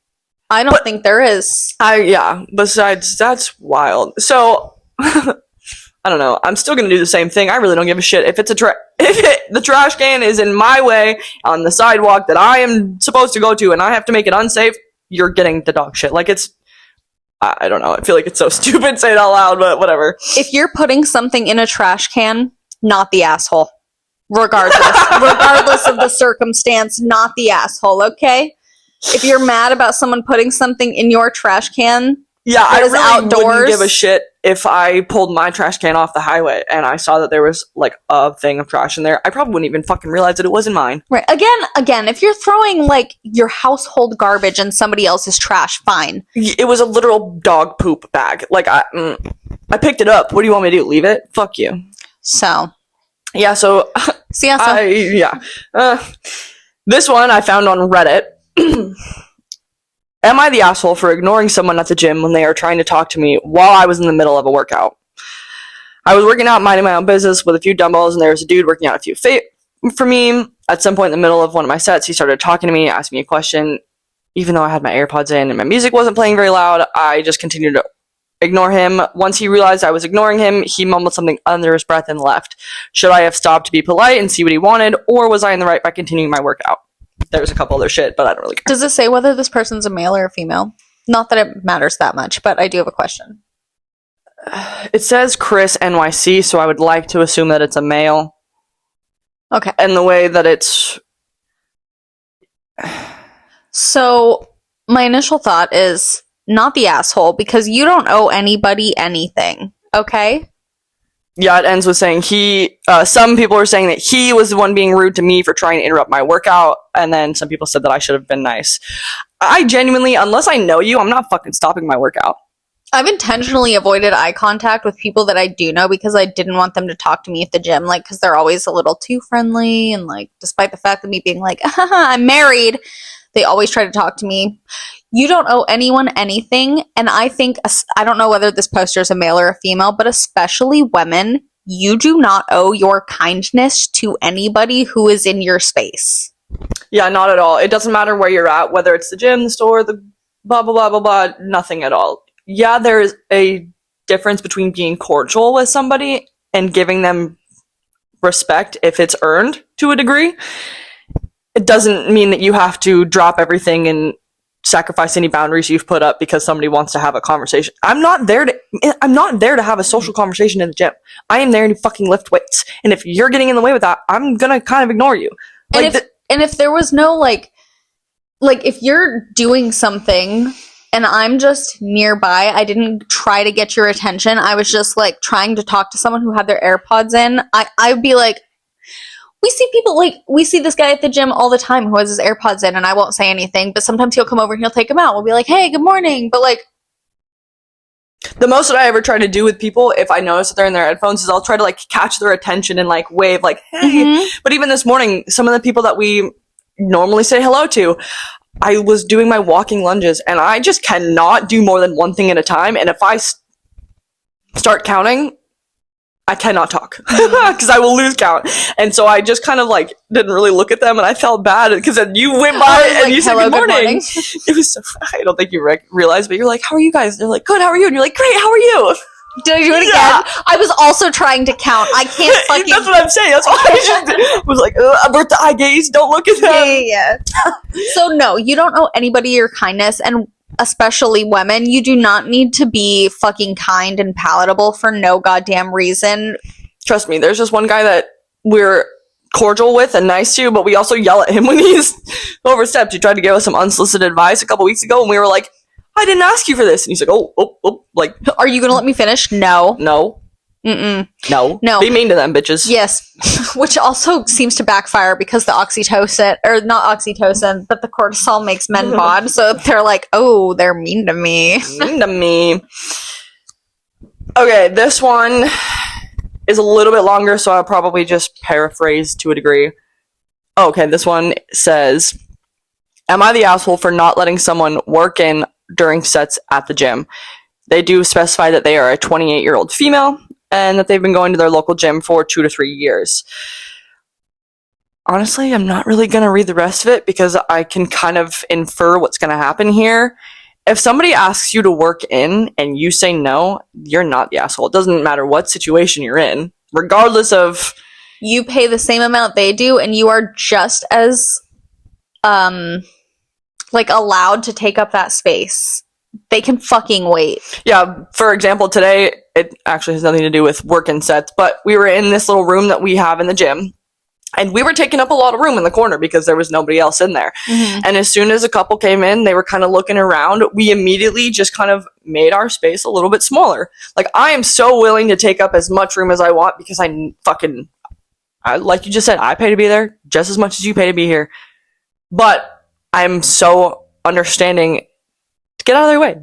I don't think there is. Besides, that's wild. So, I don't know. I'm still going to do the same thing. I really don't give a shit. If the trash can is in my way on the sidewalk that I am supposed to go to and I have to make it unsafe, you're getting the dog shit. Like, it's, I don't know. I feel like it's so stupid saying it out loud, but whatever. If you're putting something in a trash can, not the asshole. Regardless of the circumstance, not the asshole, okay? If you're mad about someone putting something in your trash can, Yeah, I was really outdoors. wouldn't give a shit if I pulled my trash can off the highway and I saw that there was, like, a thing of trash in there. I probably wouldn't even fucking realize that it wasn't mine. Right. Again, if you're throwing, like, your household garbage in somebody else's trash, fine. It was a literal dog poop bag. Like, I picked it up. What do you want me to do? Leave it? Fuck you. So. Yeah, so... This one I found on Reddit. Am I the asshole for ignoring someone at the gym when they are trying to talk to me while I was in the middle of a workout? I was working out, minding my own business with a few dumbbells, and there was a dude working out a few for me. At some point in the middle of one of my sets, he started talking to me, asked me a question. Even though I had my AirPods in and my music wasn't playing very loud, I just continued to ignore him. Once he realized I was ignoring him, he mumbled something under his breath and left. Should I have stopped to be polite and see what he wanted, or was I in the right by continuing my workout? There's a couple other shit, but I don't really care. Does it say whether this person's a male or a female? Not that it matters that much, but I do have a question. It says Chris NYC, so I would like to assume that it's a male. Okay. And the way that it's... So, my initial thought is not the asshole, because you don't owe anybody anything, okay? Yeah, it ends with saying some people are saying that he was the one being rude to me for trying to interrupt my workout, and then some people said that I should have been nice. I genuinely, unless I know you, I'm not fucking stopping my workout. I've intentionally avoided eye contact with people that I do know because I didn't want them to talk to me at the gym, like, because they're always a little too friendly, and, like, despite the fact of me being like, I'm married, they always try to talk to me. You don't owe anyone anything, and I think, I don't know whether this poster is a male or a female, but especially women, you do not owe your kindness to anybody who is in your space. Yeah, not at all. It doesn't matter where you're at, whether it's the gym, the store, the blah, blah, blah, blah, blah, nothing at all. Yeah, there is a difference between being cordial with somebody and giving them respect if it's earned to a degree. It doesn't mean that you have to drop everything and sacrifice any boundaries you've put up because somebody wants to have a conversation. I'm not there to have a social conversation in the gym. I am there to fucking lift weights. And if you're getting in the way with that, I'm gonna kind of ignore you. Like, and if there was no like if you're doing something and I'm just nearby, I didn't try to get your attention. I was just like trying to talk to someone who had their AirPods in. I'd be like, we see this guy at the gym all the time who has his AirPods in, and I won't say anything, but sometimes he'll come over and he'll take them out. We'll be like, hey, good morning. But like, the most that I ever try to do with people, if I notice that they're in their headphones, is I'll try to like catch their attention and like wave like, hey. Mm-hmm. But even this morning, some of the people that we normally say hello to, I was doing my walking lunges, and I just cannot do more than one thing at a time. And if I start counting, I cannot talk because I will lose count. And so I just kind of like didn't really look at them, and I felt bad because then you went by and like, you said good morning. It was so, I don't think you realized, but you're like, how are you guys? And they're like, good, how are you? And you're like, great, how are you? Did I do it again? I was also trying to count. I can't fucking... That's what I'm saying. That's why I just was like, avert the eye gaze, don't look at them. Yeah. So no, you don't owe anybody your kindness, and especially women, you do not need to be fucking kind and palatable for no goddamn reason. Trust me, there's just one guy that we're cordial with and nice to, but we also yell at him when he's overstepped. He tried to give us some unsolicited advice a couple weeks ago, and we were like, I didn't ask you for this. And he's like, oh, like... Are you gonna let me finish? No. No. Mm-mm. No. Be mean to them, bitches. Yes. Which also seems to backfire because the oxytocin, or not oxytocin, but the cortisol makes men bod. So they're like, oh, they're mean to me. Mean to me. Okay, this one is a little bit longer, so I'll probably just paraphrase to a degree. Okay, this one says, am I the asshole for not letting someone work in during sets at the gym? They do specify that they are a 28-year-old female and that they've been going to their local gym for 2 to 3 years. Honestly, I'm not really going to read the rest of it because I can kind of infer what's going to happen here. If somebody asks you to work in and you say no, you're not the asshole. It doesn't matter what situation you're in, regardless of... You pay the same amount they do, and you are just as, allowed to take up that space. They can fucking wait. Yeah, for example, today, it actually has nothing to do with work and sets, but we were in this little room that we have in the gym, And we were taking up a lot of room in the corner because there was nobody else in there. Mm-hmm. And as soon as a couple came in, they were kind of looking around. We immediately just kind of made our space a little bit smaller. Like, I am so willing to take up as much room as I want because like you just said, I pay to be there just as much as you pay to be here. But I'm so understanding to get out of their way.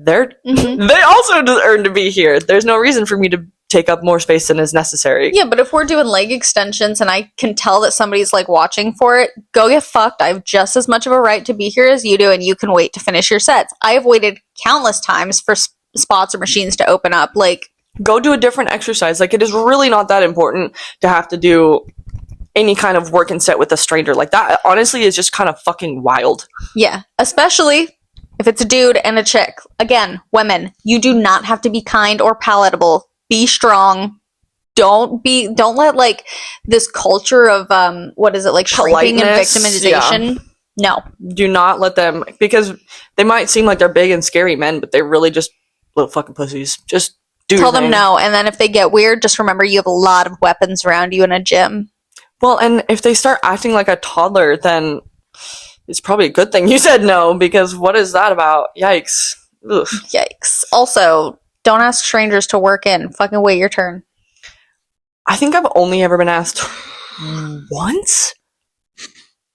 They also earn to be here. There's no reason for me to take up more space than is necessary. Yeah, but if we're doing leg extensions and I can tell that somebody's like watching for it, go get fucked. I have just as much of a right to be here as you do, and you can wait to finish your sets. I have waited countless times for spots or machines to open up. Like, go do a different exercise. Like, it is really not that important to have to do any kind of work and set with a stranger. Like, that honestly is just kind of fucking wild. Yeah, especially if it's a dude and a chick. Again, women, you do not have to be kind or palatable. Be strong. Don't let like this culture of what is it, like shrinking and victimization. Yeah. No. Do not let them, because they might seem like they're big and scary men, but they're really just little fucking pussies. Just tell them no, and then if they get weird, just remember you have a lot of weapons around you in a gym. Well, and if they start acting like a toddler, then it's probably a good thing you said no, because what is that about? Yikes. Ugh. Yikes. Also, don't ask strangers to work in. Fucking wait your turn. I think I've only ever been asked once,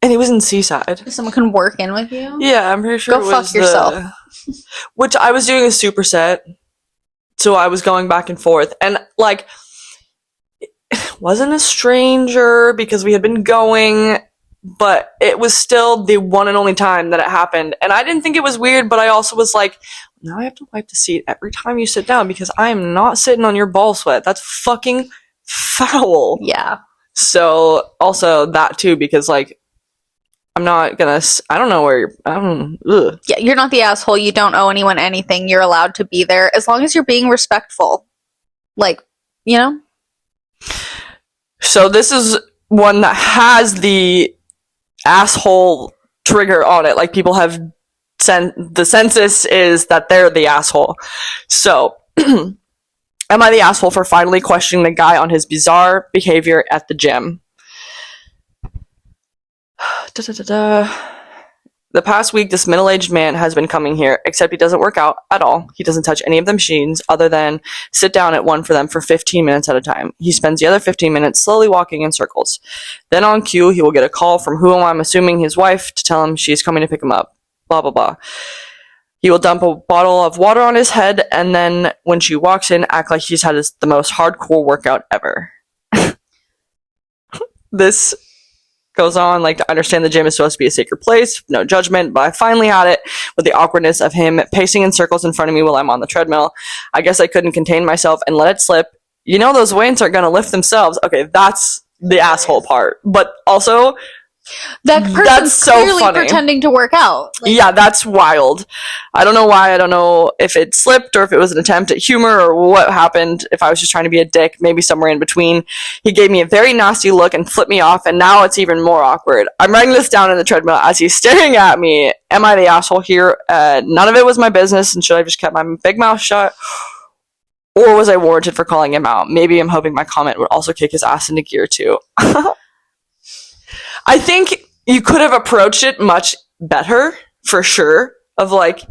and it was in Seaside. Someone can work in with you? Yeah, I'm pretty sure. Go fuck yourself. Which I was doing a superset, so I was going back and forth, and like, it wasn't a stranger because we had been going, but it was still the one and only time that it happened, and I didn't think it was weird, but I also was like, now I have to wipe the seat every time you sit down because I am not sitting on your ball sweat. That's fucking foul. Yeah. So also that too, because like, I'm not gonna, I don't know where you're, Yeah, you're not the asshole. You don't owe anyone anything. You're allowed to be there as long as you're being respectful. Like, you know? So this is one that has the asshole trigger on it. Like, people have the census is that they're the asshole. So, am I the asshole for finally questioning the guy on his bizarre behavior at the gym? The past week, this middle-aged man has been coming here, except he doesn't work out at all. He doesn't touch any of the machines other than sit down at one for them for 15 minutes at a time. He spends the other 15 minutes slowly walking in circles. Then on cue, he will get a call from who I'm assuming his wife to tell him she's coming to pick him up. Blah, blah, blah. He will dump a bottle of water on his head, and then when she walks in, act like he's had the most hardcore workout ever. This goes on, like, to understand the gym is supposed to be a sacred place, no judgment, but I finally had it with the awkwardness of him pacing in circles in front of me while I'm on the treadmill. I guess I couldn't contain myself and let it slip. You know those weights are gonna lift themselves. Okay, that's the asshole part. But also, that person's that's so clearly funny. Pretending to work out. Like, yeah, that's wild. I don't know why. I don't know if it slipped or if it was an attempt at humor or what happened. If I was just trying to be a dick, maybe somewhere in between. He gave me a very nasty look and flipped me off, and now it's even more awkward. I'm writing this down in the treadmill as he's staring at me. Am I the asshole here? None of it was my business, and should I have just kept my big mouth shut? Or was I warranted for calling him out? Maybe I'm hoping my comment would also kick his ass into gear too. I think you could have approached it much better, for sure, of like,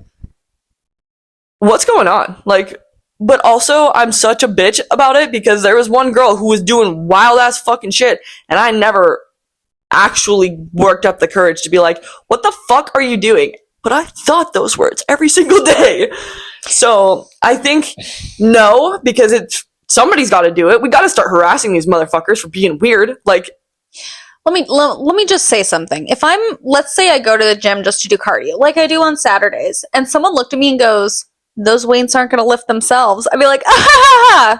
what's going on? Like, but also, I'm such a bitch about it because there was one girl who was doing wild ass fucking shit, and I never actually worked up the courage to be like, what the fuck are you doing? But I thought those words every single day. So, I think no, because somebody's gotta do it. We gotta start harassing these motherfuckers for being weird. Like, Let me just say something. If let's say I go to the gym just to do cardio, like I do on Saturdays, and someone looked at me and goes, those weights aren't going to lift themselves, I'd be like, ah,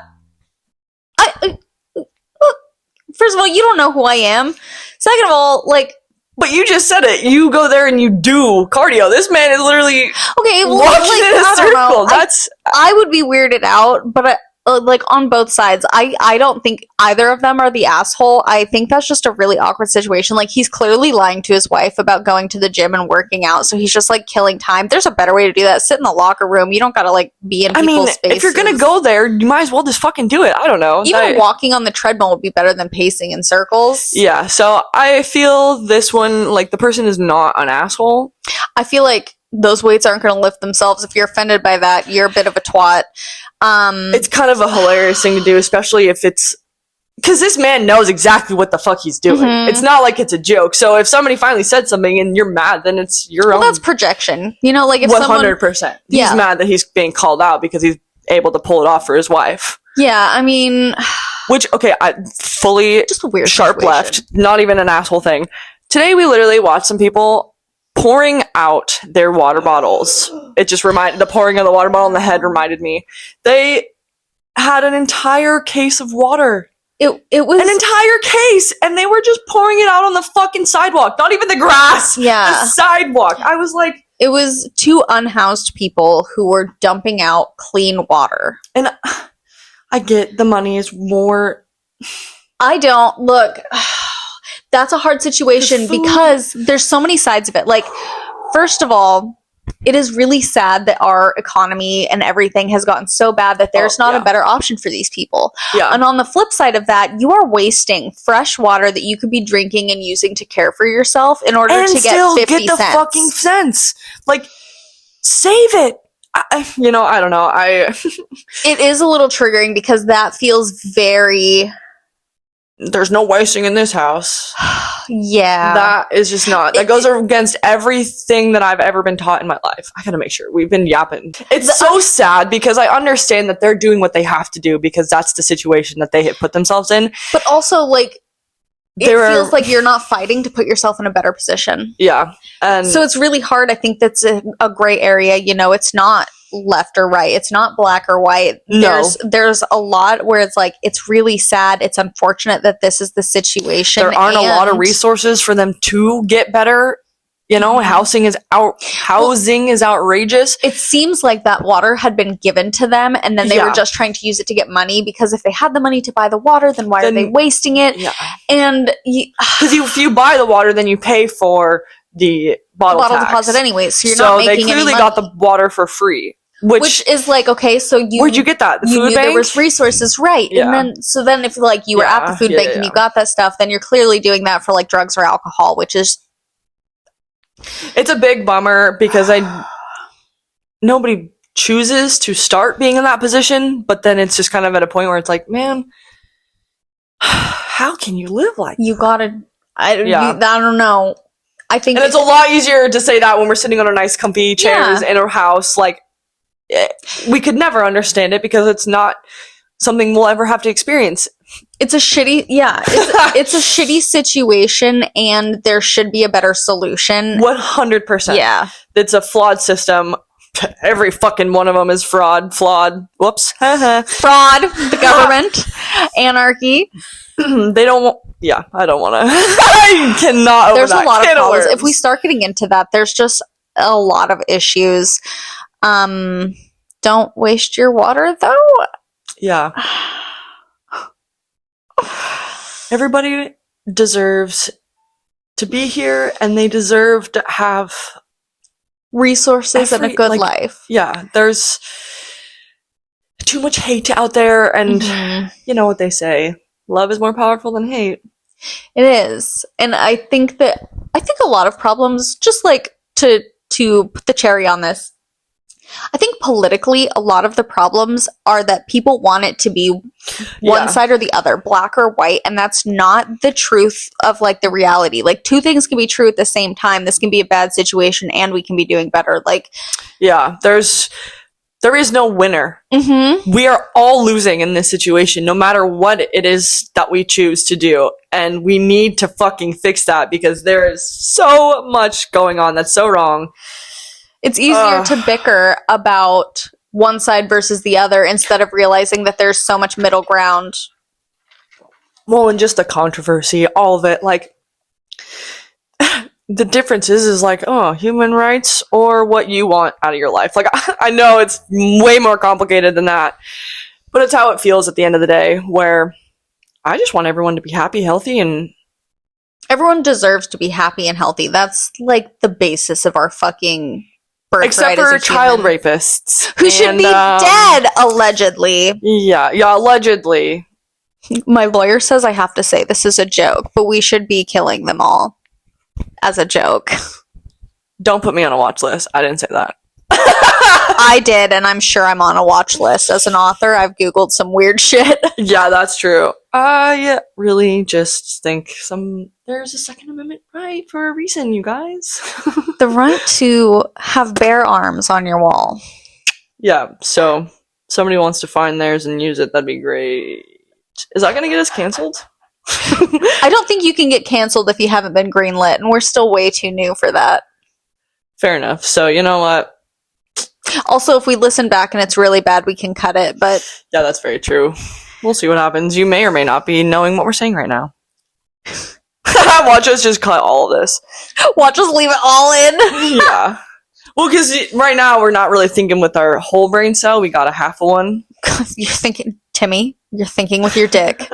first of all, you don't know who I am. Second of all, like, but you just said it. You go there and you do cardio. This man is literally okay, well, walking like, in a circle. I would be weirded out, but like on both sides. I don't think either of them are the asshole. I think that's just a really awkward situation. Like, he's clearly lying to his wife about going to the gym and working out, so he's just like killing time. There's a better way to do that. Sit in the locker room. You don't gotta like be in people's spaces. If you're gonna go there, you might as well just fucking do it. I don't know. Even walking on the treadmill would be better than pacing in circles. Yeah, so I feel this one, like, the person is not an asshole. I feel like those weights aren't going to lift themselves. If you're offended by that, you're a bit of a twat. It's kind of a hilarious thing to do, especially if it's... Because this man knows exactly what the fuck he's doing. Mhm. It's not like it's a joke. So if somebody finally said something and you're mad, then it's your own... That's projection. You know, like if 100%. He's mad that he's being called out because he's able to pull it off for his wife. Yeah, I mean... Which, okay, I fully... Just a weird sharp situation. left. Not even an asshole thing. Today we literally watched some people pouring out their water bottles. It just reminded... The pouring of the water bottle in the head reminded me. They had an entire case of water. It was... An entire case! And they were just pouring it out on the fucking sidewalk. Not even the grass! Yeah. The sidewalk. I was like... It was two unhoused people who were dumping out clean water. And I get the money is more... I don't... Look... That's a hard situation because there's so many sides of it. Like, first of all, it is really sad that our economy and everything has gotten so bad that there's not a better option for these people. Yeah. And on the flip side of that, you are wasting fresh water that you could be drinking and using to care for yourself in order to get 50 get the cents. fucking cents. Like, save it. I don't know. It is a little triggering because that feels very... There's no wasting in this house. Yeah. That is just not. That goes against everything that I've ever been taught in my life. I gotta make sure. We've been yapping. It's so sad because I understand that they're doing what they have to do because that's the situation that they have put themselves in. But also, like, it feels like you're not fighting to put yourself in a better position. Yeah. And so it's really hard. I think that's a gray area. You know, it's not left or right. It's not black or white. No. There's a lot where it's like, it's really sad. It's unfortunate that this is the situation. There aren't a lot of resources for them to get better. You know, housing is outrageous. It seems like that water had been given to them and then they were just trying to use it to get money, because if they had the money to buy the water, then why are they wasting it? Yeah. And because if you buy the water, then you pay for the bottle deposit anyways, so you're not making any money. So they clearly got the water for free. Which is like, okay, so where'd you get that? The food bank? There was resources, right? Yeah. And then if like you were at the food bank and you got that stuff, then you're clearly doing that for like drugs or alcohol, which is... It's a big bummer because nobody chooses to start being in that position, but then it's just kind of at a point where it's like, man, how can you live like you gotta... I don't know. I think... And it's a lot easier to say that when we're sitting on our nice comfy chairs in our house. Like, we could never understand it because it's not something we'll ever have to experience. It's a shitty, it's a shitty situation, and there should be a better solution. 100%. Yeah. It's a flawed system. Every fucking one of them is flawed. Whoops. Fraud, the government, anarchy. They don't... Yeah, I don't want to... I cannot open There's that a lot of can problems. If we start getting into that, there's just a lot of issues. Don't waste your water, though. Yeah. Everybody deserves to be here, and they deserve to have resources and a good life. Yeah, there's too much hate out there, and you know what they say, love is more powerful than hate. It is. And I think a lot of problems, just like to put the cherry on this, I think politically, a lot of the problems are that people want it to be one side or the other, black or white, and that's not the truth of, like, the reality. Like, two things can be true at the same time. This can be a bad situation, and we can be doing better. Like, yeah, there is no winner. Mm-hmm. We are all losing in this situation, no matter what it is that we choose to do, and we need to fucking fix that because there is so much going on that's so wrong. It's easier to bicker about one side versus the other instead of realizing that there's so much middle ground. Well, and just the controversy, all of it, like, the difference is like, human rights or what you want out of your life. Like, I know it's way more complicated than that, But it's how it feels at the end of the day, where I just want everyone to be happy, healthy, and Everyone deserves to be happy and healthy. That's like the basis of our fucking birthright. except for child rapists. Who should be dead, allegedly. Yeah, allegedly. My lawyer says I have to say this is a joke, but we should be killing them all as a joke. Don't put me on a watch list. I didn't say that. I did, and I'm sure I'm on a watch list as an author. I've Googled some weird shit. Yeah, that's true. I really just think there's a Second Amendment right for a reason, you guys. The right to have bare arms on your wall. Yeah, so somebody wants to find theirs and use it, that'd be great. Is that gonna get us canceled? I don't think you can get canceled if you haven't been greenlit, and we're still way too new for that. Fair enough. So, you know what? Also, if we listen back and it's really bad, we can cut it, but... Yeah, that's very true. We'll see what happens. You may or may not be knowing what we're saying right now. Watch us just cut all of this. Watch us leave it all in. Yeah. Well, because right now we're not really thinking with our whole brain cell. We got a half of one. You're thinking, Timmy, you're thinking with your dick.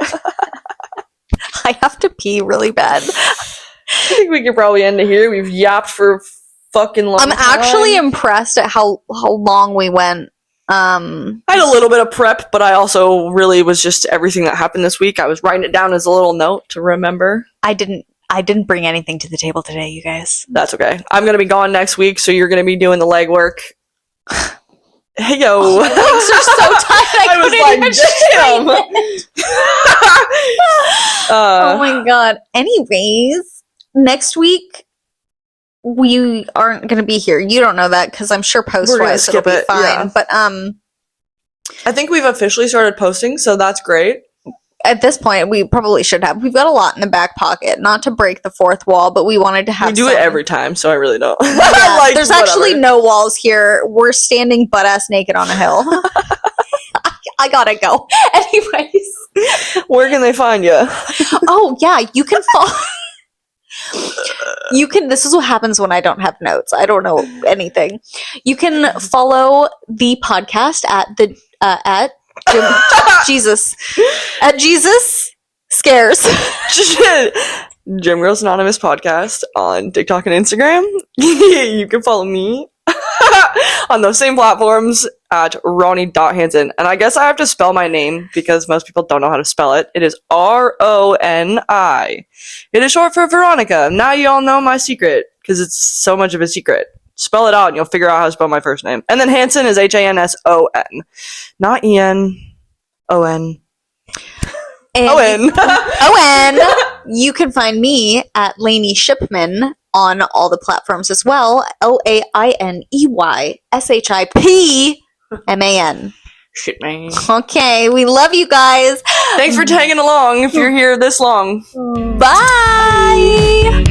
I have to pee really bad. I think we could probably end it here. We've yapped for fucking long I'm time. actually impressed at how long we went. I had a little bit of prep, but I also really was just everything that happened this week. I was writing it down as a little note to remember. I didn't bring anything to the table today, you guys. That's okay. I'm going to be gone next week, so you're going to be doing the legwork. Hey, yo. Oh, my legs are so tight. I couldn't even damn. Oh my god. Anyways, next week we aren't going to be here. You don't know that because I'm sure post-wise it'll be fine. Yeah. But I think we've officially started posting, so that's great. At this point, we probably should have. We've got a lot in the back pocket. Not to break the fourth wall, but we wanted to have. We do it every time, so I really don't. Yeah, like, there's whatever. actually no walls here. We're standing butt-ass naked on a hill. I gotta go. Anyways. Where can they find you? Oh, yeah, you can follow... This is what happens when I don't have notes. I don't know anything. You can follow the podcast at Jesus Scares. Gym Girls Anonymous podcast on TikTok and Instagram. You can follow me on those same platforms at Ronnie.Hansen. And I guess I have to spell my name because most people don't know how to spell it. It is Roni. It is short for Veronica. Now you all know my secret because it's so much of a secret. Spell it out and you'll figure out how to spell my first name. And then Hansen is Hanson. Not Ian. O-N. O-N. You can find me at Lainey Shipman on all the platforms as well. LAINEYSHIPMAN. Shit, man. Okay, we love you guys. Thanks for tagging along if you're here this long. Bye.